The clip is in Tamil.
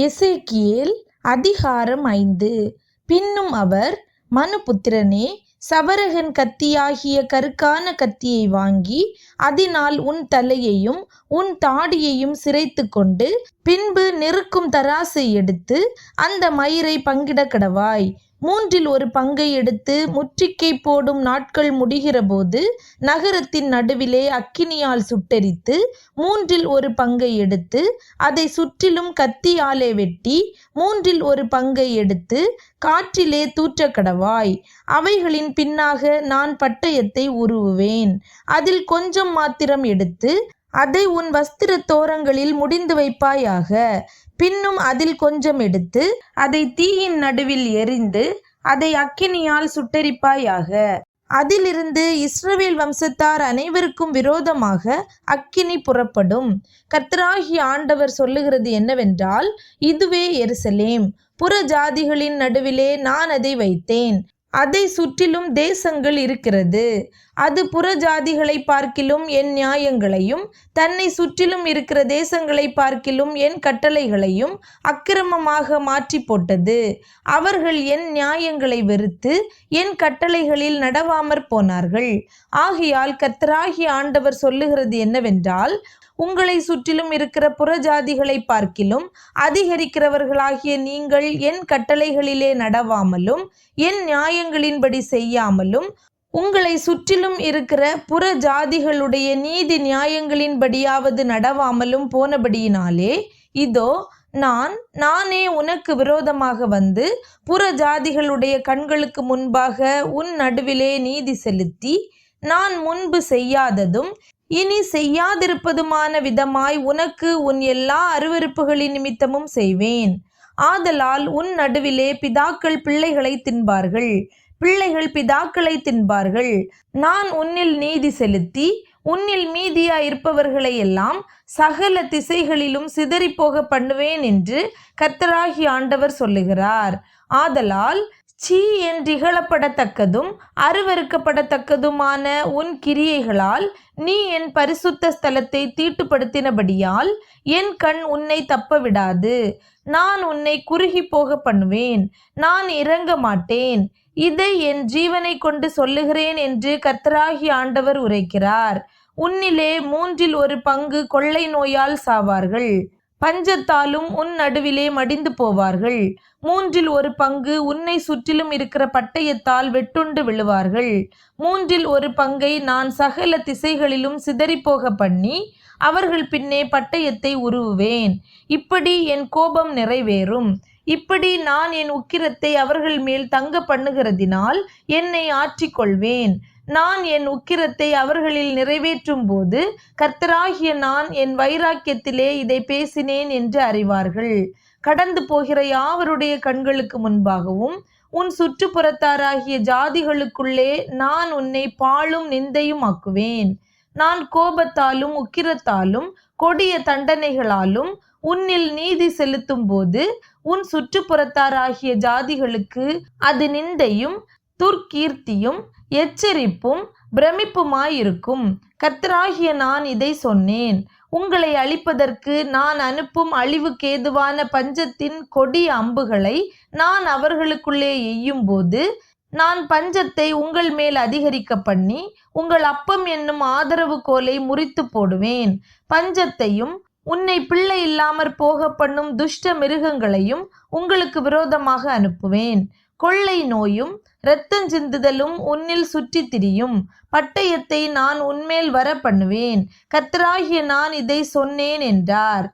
எசேக்கியேல் அதிகாரம் 5. பின்னும் அவர், மனுபுத்திரனே, சவரகன் கத்தியாகிய கருக்கான கத்தியை வாங்கி அதனால் உன் தலையையும் உன் தாடியையும் சிரைத்து கொண்டு பின்பு நிறுக்கும் தராசை எடுத்து அந்த மயிரை பங்கிடக் கடவாய். 1/3 பங்கை எடுத்து முற்றிக்கை போடும் நாட்கள் முடிகிறபோது நகரத்தின் நடுவிலே அக்கினியால் சுட்டெரித்து 1/3 பங்கை எடுத்து அதை சுற்றிலும் கத்தியாலே வெட்டி 1/3 பங்கை எடுத்து காற்றிலே தூற்றக் கடவாய். அவைகளின் பின்னாக நான் பட்டயத்தை உருவுவேன். அதில் கொஞ்சம் மாத்திரம் எடுத்து அதை உன் வஸ்திர தோரங்களில் முடிந்து வைப்பாயாக. பின்னும் அதில் கொஞ்சம் எடுத்து அதை தீயின் நடுவில் எறிந்து அதை அக்கினியால் சுட்டெரிப்பாயாக. அதிலிருந்து இஸ்ரவேல் வம்சத்தார் அனைவருக்கும் விரோதமாக அக்கினி புறப்படும். கர்த்தராகிய ஆண்டவர் சொல்லுகிறது என்னவென்றால், இதுவே எருசலேம், புற ஜாதிகளின் நடுவிலே நான் அதை வைத்தேன். அதை சுற்றிலும் தேசங்கள் இருக்கிறது. அது புற ஜாதிகளை பார்க்கிலும் என் நியாயங்களையும் தன்னை சுற்றிலும் இருக்கிற தேசங்களை பார்க்கிலும் என் கட்டளைகளையும் அக்கிரமமாக மாற்றி போட்டது. அவர்கள் என் நியாயங்களை வெறுத்து என் கட்டளைகளில் நடவாமற் போனார்கள். ஆகையால் கர்த்தராகிய ஆண்டவர் சொல்லுகிறது என்னவென்றால், உங்களை சுற்றிலும் இருக்கிற புறஜாதிகளை பார்க்கிலும் அதிகரிக்கிறவர்களாகிய நீங்கள் என் கட்டளைகளிலே நடவாமலும் என் நியாயங்களின்படி செய்யாமலும் உங்களை சுற்றிலும் இருக்கிற புற ஜாதிகளுடைய நீதி நியாயங்களின்படியாவது நடவாமலும் போனபடியினாலே, இதோ நானே உனக்கு விரோதமாக வந்து புற ஜாதிகளுடைய கண்களுக்கு முன்பாக உன் நடுவிலே நீதி செலுத்தி நான் முன்பு செய்யாததும் இனி செய்யாதிருப்பதுமான விதமாய் உனக்கு உன் எல்லா அருவருப்புகளின் நிமித்தமும் செய்வேன். ஆதலால் உன் நடுவிலே பிதாக்கள் பிள்ளைகளை தின்பார்கள், பிள்ளைகள் பிதாக்களை தின்பார்கள். நான் உன்னில் நீதி செலுத்தி உன்னில் மீதியாயிருப்பவர்களை எல்லாம் சகல திசைகளிலும் சிதறிப்போக பண்ணுவேன் என்று கர்த்தராகிய ஆண்டவர் சொல்லுகிறார். ஆதலால் சீ என்றிகழப்படத்தக்கதும் அருவருக்கப்படத்தக்கதுமான உன் கிரியைகளால் நீ என் பரிசுத்த ஸ்தலத்தை தீட்டுப்படுத்தினபடியால் என் கண் உன்னை தப்ப விடாது. நான் உன்னை குறுகி போக பண்ணுவேன், நான் இரங்க மாட்டேன். இதை என் ஜீவனை கொண்டு சொல்லுகிறேன் என்று கர்த்தராகிய ஆண்டவர் உரைக்கிறார். உன்னிலே 1/3 பங்கு கொள்ளை நோயால் சாவார்கள், பஞ்சத்தாலும் உன் நடுவிலே மடிந்து போவார்கள். 1/3 பங்கு உன்னை சுற்றிலும் இருக்கிற பட்டயத்தால் வெட்டுண்டு விழுவார்கள். 1/3 பங்கை நான் சகல திசைகளிலும் சிதறிப்போக பண்ணி அவர்கள் பின்னே பட்டயத்தை உருவுவேன். இப்படி என் கோபம் நிறைவேறும். இப்படி நான் என் உக்கிரத்தை அவர்கள் மேல் தங்க பண்ணுகிறதினால் என்னை ஆற்றிக்கொள்வேன். நான் என் உக்கிரத்தை அவர்களில் நிறைவேற்றும் போது கர்த்தராகிய நான் என் வைராக்கியத்திலே இதை பேசினேன் என்று அறிவார்கள். கடந்து போகிற யாவருடைய கண்களுக்கு முன்பாகவும் உன் சுற்றுப்புறத்தாராகிய ஜாதிகளுக்குள்ளே நான் உன்னை பாழும் நிந்தையும் ஆக்குவேன். நான் கோபத்தாலும் உக்கிரத்தாலும் கொடிய தண்டனைகளாலும் உன்னில் நீதி செலுத்தும் போது உன் சுற்றுப்புறத்தாராகிய ஜாதிகளுக்கு அது நிந்தையும் துர்க்கீர்த்தியும் எச்சரிப்பும் பிரமிப்புமாயிருக்கும். கர்த்தராகிய நான் இதை சொன்னேன். உங்களை அழிப்பதற்கு நான் அனுப்பும் அழிவுக்கேதுவான பஞ்சத்தின் கொடிய அம்புகளை நான் அவர்களுக்குள்ளே எய்யும் போது நான் பஞ்சத்தை உங்கள் மேல் அதிகரிக்க பண்ணி உங்கள் அப்பம் என்னும் ஆதரவு கோலை முறித்து போடுவேன். பஞ்சத்தையும் உன்னை பிள்ளை இல்லாமற் போக பண்ணும் துஷ்ட மிருகங்களையும் உங்களுக்கு விரோதமாக அனுப்புவேன். கொள்ளை நோயும் இரத்தஞ்சிந்துதலும் உன்னில் சுற்றி திரியும். பட்டயத்தை நான் உன்மேல் வர பண்ணுவேன். கர்த்தராகிய நான் இதை சொன்னேன் என்றார்.